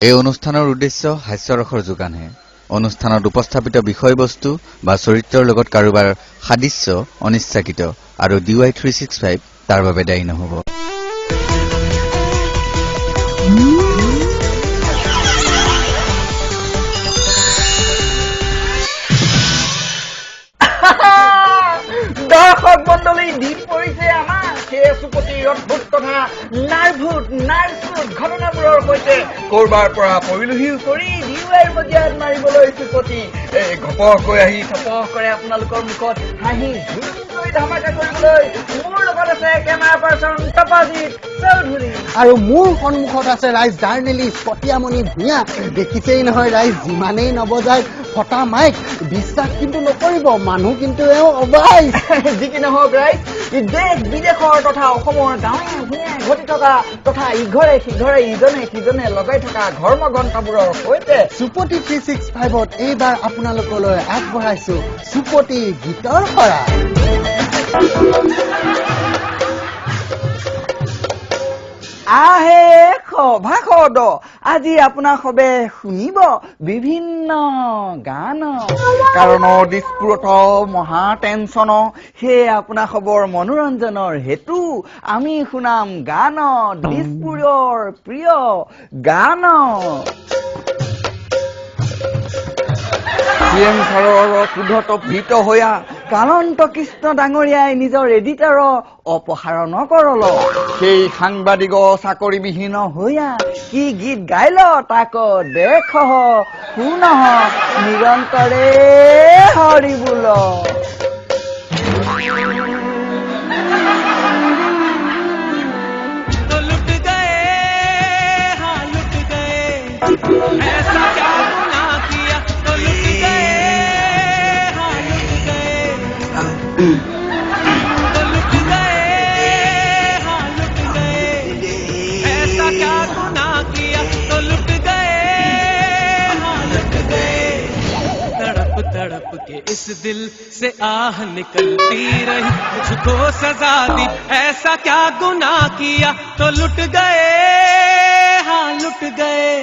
এই অনুষ্ঠানৰ উদ্দেশ্য হাস্যৰসৰ যোগানহে। অনুষ্ঠানত উপস্থাপিত বিষয়বস্তু বা চৰিত্ৰৰ লগত কাৰোবাৰ সাদৃশ্য অনিচ্ছাকৃত আৰু DY365 তাৰ বাবে দায়ী নহ'ব। দৰ্শক মণ্ডলী দিন পৰিছে আমাৰ সেই চুপতিৰ অদ্ভুত তথা নাৰ্ভুত ঘটনাবোৰৰ সৈতে কৰবাৰ পৰা পৰিলোহী কৰি DYৰ বজিয়াত মাৰিবলৈ চুপতি ঘপহকৈ আহি থপহ কৰে আপোনালোকৰ মুখত হাঁহি ধামাকা কৰিবলৈ। মোৰ লগত আছে কেমেৰা পাৰ্চন তপাজিত চৌধুৰী আৰু মোৰ সন্মুখত আছে ৰাইজ জাৰ্নেলিষ্ট পটিয়ামণি ভূঞা। দেখিছেই নহয় ৰাইজ, যিমানেই নবজায় ফটা মাইক, বিশ্বাস কিন্তু নকৰিব, মানুহ কিন্তু এওঁ অবাই। যি কি নহওক ৰাইজ, দেশ বিদেশৰ তথা অসমৰ গাঁৱে ভূঞে ঘটি থকা তথা ইঘৰে সিঘৰে ইজনে সিজনে লগাই থকা ধৰ্মগ্ৰন্থবোৰৰ সৈতে চুপতি 365ত এইবাৰ আপোনালোকলৈ আগবঢ়াইছো চুপতি গীতৰ শৰা। আহে সভাসদ, আজি আপোনাৰ সবে শুনিব বিভিন্ন গান, কাৰণ দিছপুৰত মহা টেনচন, সেয়ে আপোনাৰ খবৰ মনোৰঞ্জনৰ হেতু আমি শুনাম গান, দিছপুৰৰ প্ৰিয় গান। CM ছাৰৰ ক্ৰোধত ভীত হৈয়া কালন্ত কৃষ্ণ ডাঙৰীয়াই নিজৰ এডিটাৰৰ অপসাৰণ কৰল। সেই সাংবাদিক চাকৰিবিহীন হৈয়া কি গীত গাইল তাক দেখ শুন নিৰন্তৰে হৰি বোল। तड़प के इस दिल से आह निकलती रही, मुझको सजा दी, ऐसा क्या गुनाह किया तो लुट गए, हाँ लुट गए।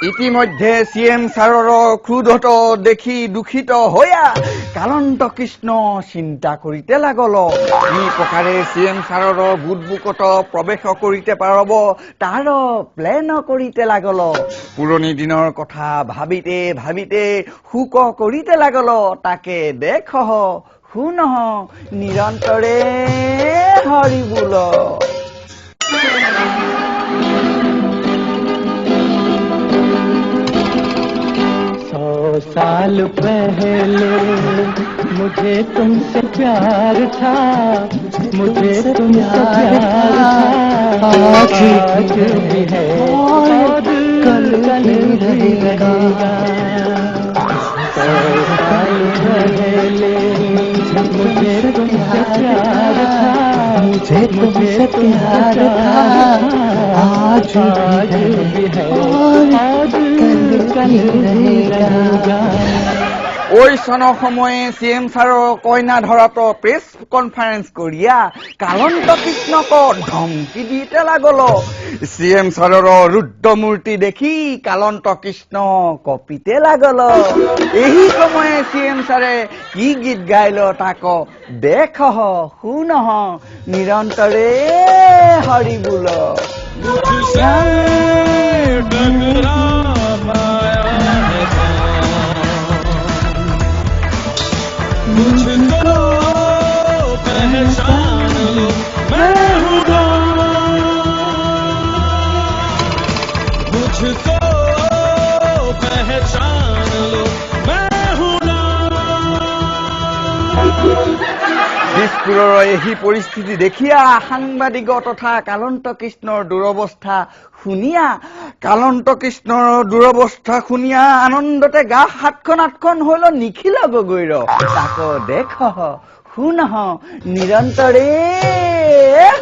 ইতিমধ্যে CM ছাৰৰ ক্ৰোধত দেখি দুখিত হৈয়া কালন্ত কৃষ্ণ চিন্তা কৰিতে লাগল, কি প্ৰকাৰে CM ছাৰৰ বুটবুকত প্ৰৱেশ কৰিতে পাৰব তাৰ প্লেন কৰিতে লাগল। পুৰণি দিনৰ কথা ভাবিতে ভাবিতে শোক কৰিতে লাগল, তাকে দেখ শুন নিৰন্তৰে হৰি বোল। 100 साल पहले मुझे तुमसे प्यार था, मुझे तुमसे प्यार था, आज भी है और कल रहेगा। 100 साल पहले मुझे तुमसे प्यार था, मुझे तुमसे प्यार था, आज भी है और कल रहेगा। ওই চনৰ সময়ে CM ছাৰৰ কইনা ধৰাত প্ৰেছ কনফাৰেন্স কৰিয়া কালন্ত কৃষ্ণক ধমকি দিতে লাগল। CM ছাৰৰ ৰুদ্ৰ মূৰ্তি দেখি কালন্ত কৃষ্ণ কপিতে লাগল। এই সময়ে CM ছাৰে কি গীত গাইল তাক দেখ শুন নিৰন্তৰে হৰি বোল। मुझको पहचान लो मैं हूँ मुझको पहचान लो मैं हूँ দিছপুৰৰ এই পৰিস্থিতি দেখিয়া সাংবাদিক তথা কালন্ত কৃষ্ণৰ দুৰৱস্থা শুনিয়া আনন্দতে গা হাতখন আঠখন হল নিখিল গগৈৰ, তাক দেখ শুন নিৰন্তৰে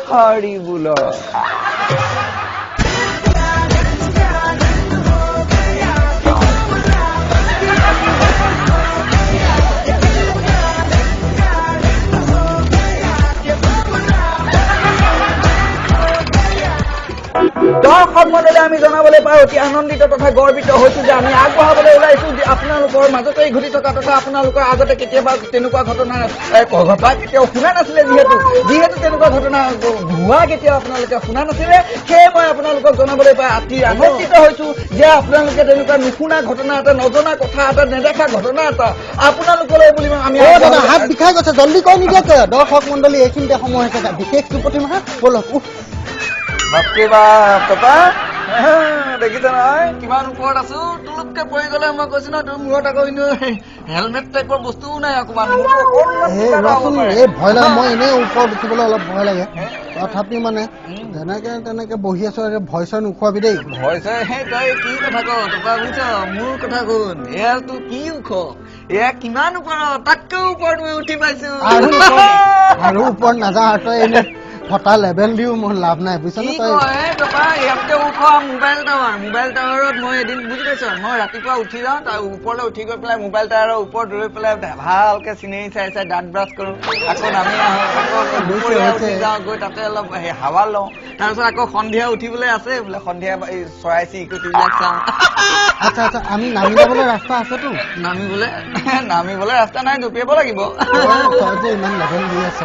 হৰি বোল। দৰ্শক মণ্ডলী আমি জনাবলৈ পাই অতি আনন্দিত তথা গৰ্বিত হৈছো যে আমি আগবঢ়াবলৈ ওলাইছো যে আপোনালোকৰ মাজতেই ঘটি থকা তথা আপোনালোকৰ আগতে কেতিয়াবা তেনেকুৱা ঘটনা ঘটা কেতিয়াও শুনা নাছিলে যিহেতু তেনেকুৱা ঘটনা হোৱা কেতিয়াও আপোনালোকে শুনা নাছিলে সেয়ে মই আপোনালোকক জনাবলৈ পাই অতি আনন্দিত হৈছো যে আপোনালোকে তেনেকুৱা নুশুনা ঘটনা এটা নজনা কথা এটা নেদেখা ঘটনা এটা আপোনালোকলৈ বুলি আমি দাদা হাত বিষাই গৈছে জলদি কৈ নিদিয়ক দৰ্শক মণ্ডলী এইখিনিতে সময় হৈছে বিশেষ চুপতি মাহা বলক বাপৰে বাপ পাপা দেখিছে নহয় কিমান ওপৰত আছো তুলুপকে পৰি গলে মই কৈছো ন তোৰ মূৰত আকৌ হেলমেট টাইপৰ বস্তুও নাই অকমান এই ভয় লাগে মই এনেই ওপৰত উঠিবলৈ অলপ ভয় লাগে তথাপি মানে যেনেকে তেনেকে বহি আছো ভয় চয় নোখোৱাবি দেই ভয় চয় তই কি কথা ক টপা বুজিছ মোৰ কথা শুন এয়া তোৰ কি ওখ এয়া কিমান ওপৰত তাতকৈ ওপৰত মই উঠি পাইছো আৰু ওপৰত নাযাওঁ তই এনে ফটা লেভেল দিও মোৰ লাভ নাই বুজিছ নে তই ইয়াতকে ওখ মোবাইল টাৱাৰত মই এদিন বুজি পাইছ মই ৰাতিপুৱা উঠি যাওঁ তাৰ ওপৰলৈ উঠি গৈ পেলাই মোবাইল টাৱাৰৰ ওপৰত ৰৈ পেলাই ভালকে চিনেৰি চাই দাঁত ব্ৰাছ কৰো আকৌ নামি আহো যাওঁ গৈ তাতে অলপ হাৱা লওঁ তাৰপিছত আকৌ সন্ধিয়া উঠিবলৈ আছে বোলে সন্ধিয়া এই চৰাই চিৰিকটিবিলাক চাওঁ আচ্ছা আচ্ছা আমি নামি যাবলৈ ৰাস্তা আছেতো নামিবলৈ ৰাস্তা নাই জঁপিয়াব লাগিব তই যে ইমান লেভেল দি আছ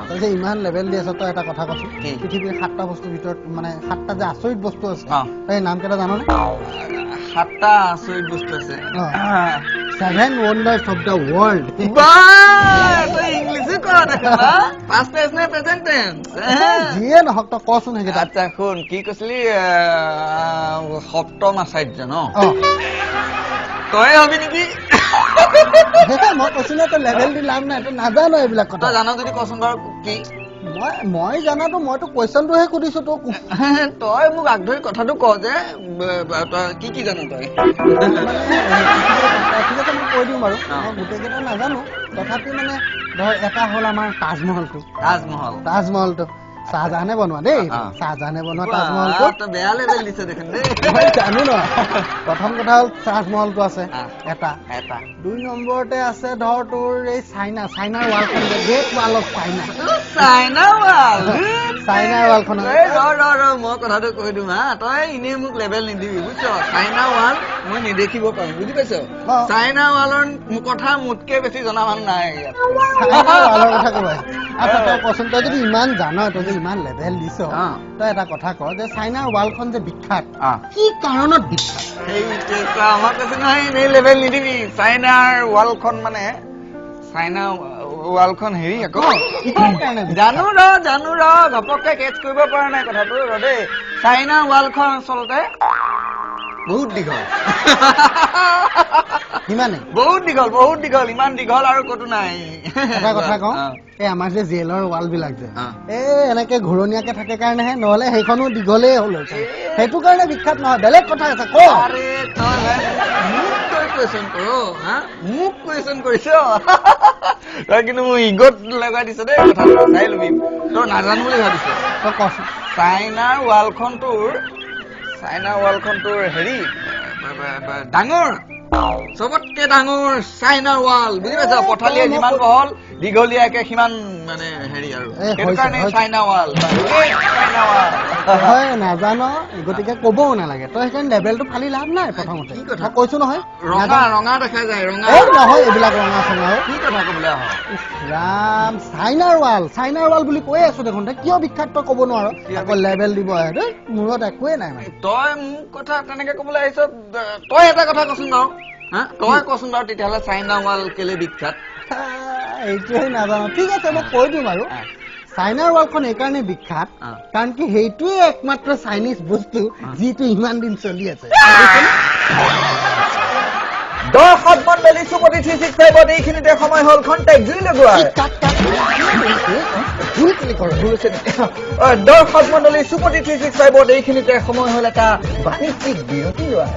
তই যে ইমান লেভেল দি আছ তই এটা কথা কচোন পৃথিৱীৰ 7টা বস্তুৰ ভিতৰত মানে 7টা যে আচৰিত বস্তু আছে তই নাম কেইটা জাননে 7টা আচৰিত বস্তু আছে 7 wonders of the world তই ইংলিছো কৰা দেখা পাষ্ট টেন্স নে প্ৰেজেন্ট টেন্স যিয়ে নহওক তই কচোন সেইকেইটা আচ্ছা শুন কি কৈছিলি সপ্তম আচাৰ্য ন তই হবি নেকি মই কৈছো ন তই লেভেল দি লাভ নাই তই নাজানো এইবিলাক কথা তই জান যদি কচোন বাৰু কি মই জানাতো মইতো কুৱেশ্যনটোহে সুধিছো তোক তই মোক আগ ধৰি কথাটো ক যে তই কি জানো তই ঠিক আছে মই কৈ দিওঁ বাৰু মই গোটেইকেইটা নাজানো তথাপি মানে ধৰ এটা হ'ল আমাৰ তাজমহলটো শাহজাহানে বনোৱা দেই শাহজাহানে বনোৱা তাজমহলটো বেয়া লেভেল দিছে দেখোন দেই জানো ন প্ৰথম কথা হ'ল তাজমহলটো আছে এটা 2 নম্বৰতে আছে ধৰ তোৰ এই চাইনাৰ ৱালখন গ্ৰেট ৱাল অফ চাইনাৰ ৱালখন মই কথাটো কৈ দিওঁ হা তই এনেই মোক লেভেল নিদিবি বুজিছ চাইনা ৱাল মই নেদেখিব পাৰিম বুজি পাইছ চাইনা ৱালৰ কথা মোতকে বেছি জনা মানুহ নাই ৱালৰ কথা কবাই আচ্ছা তই কচোন তই যদি ইমান জান তই যে ইমান লেভেল দিছ তই এটা কথা ক যে চাইনাৰ ৱালখন যে বিখ্যাত কি কাৰণত বিখ্যাত আমাক কৈছে নহয় এনেই লেভেল নিদিবি চাইনাৰ ৱালখন মানে চাইনা ৱালখন হেৰি আকৌ জানো ৰ ঘপককে কেচ কৰিব পৰা নাই কথাটো ৰ দেই চাইনা ৱালখন আচলতে বহুত দীঘল বহুত দীঘল ইমান দীঘল আৰু ক'তো নাই এটা কথা কওঁ এই আমাৰ যে জেলৰ ৱাল বিলাক যে এনেকে ঘূৰণীয়াকে থাকে কাৰণেহে নহলে সেইখনো দীঘলেই হ'ল সেইটো কাৰণে বিখ্যাত নহয় বেলেগ কথা আছে ক মোক কুৱেশ্যন কৰিছ তই কিন্তু মোৰ ইগত লগাই দিছ দেই কথাটো চাই লবি তই নাজানো বুলি ভাবিছ তই কচোন চাইনাৰ ৱালখন তোৰ হেৰি ডাঙৰ চবতকে ডাঙৰ চাইনাৰ ৱাল বুজি পাইছ পথালিয়ে যিমান বহল দীঘলীয়াকে সিমান মানে হেৰি আৰু সেইটো কাৰণে চাইনা ৱাল নাজানো গতিকে কবও নালাগে তই সেইকাৰণে লেভেলটো ফালি লাভ নাই প্ৰথমতে কৈছো নহয় ৰঙা দেখা যায় নহয় এইবিলাক ৰঙা চঙা কি কথা কবলৈ ৰাম চাইনাৰ ৱাল বুলি কৈ আছো দেখোন কিয় বিখ্যাত তই কব নোৱাৰ আকৌ লেভেল দিব আহে মূৰত একোৱে নাই মানে তই মোক কথা তেনেকে কবলৈ আহিছ তই এটা কথা কচোন বাৰু তই কচোন বাৰু তেতিয়াহ'লে চাইনা ৱাল কেলে বিখ্যাত এইটোৱে নাজানো ঠিক আছে মই কৈ দিম আৰু চাইনাৰ ৱালখন এইকাৰণে বিখ্যাত কাৰণ কি সেইটোৱে একমাত্ৰ চাইনিজ বস্তু যিটো ইমান দিন চলি আছে দৰ্শক মণ্ডলী চুপতি 365 এইখিনিতে সময় হ'ল খন্তেক জুই লগোৱা দৰ্শক মণ্ডলী চুপতি 365 এইখিনিতে সময় হ'ল এটা বাণিজ্যিক বিৰতি লোৱা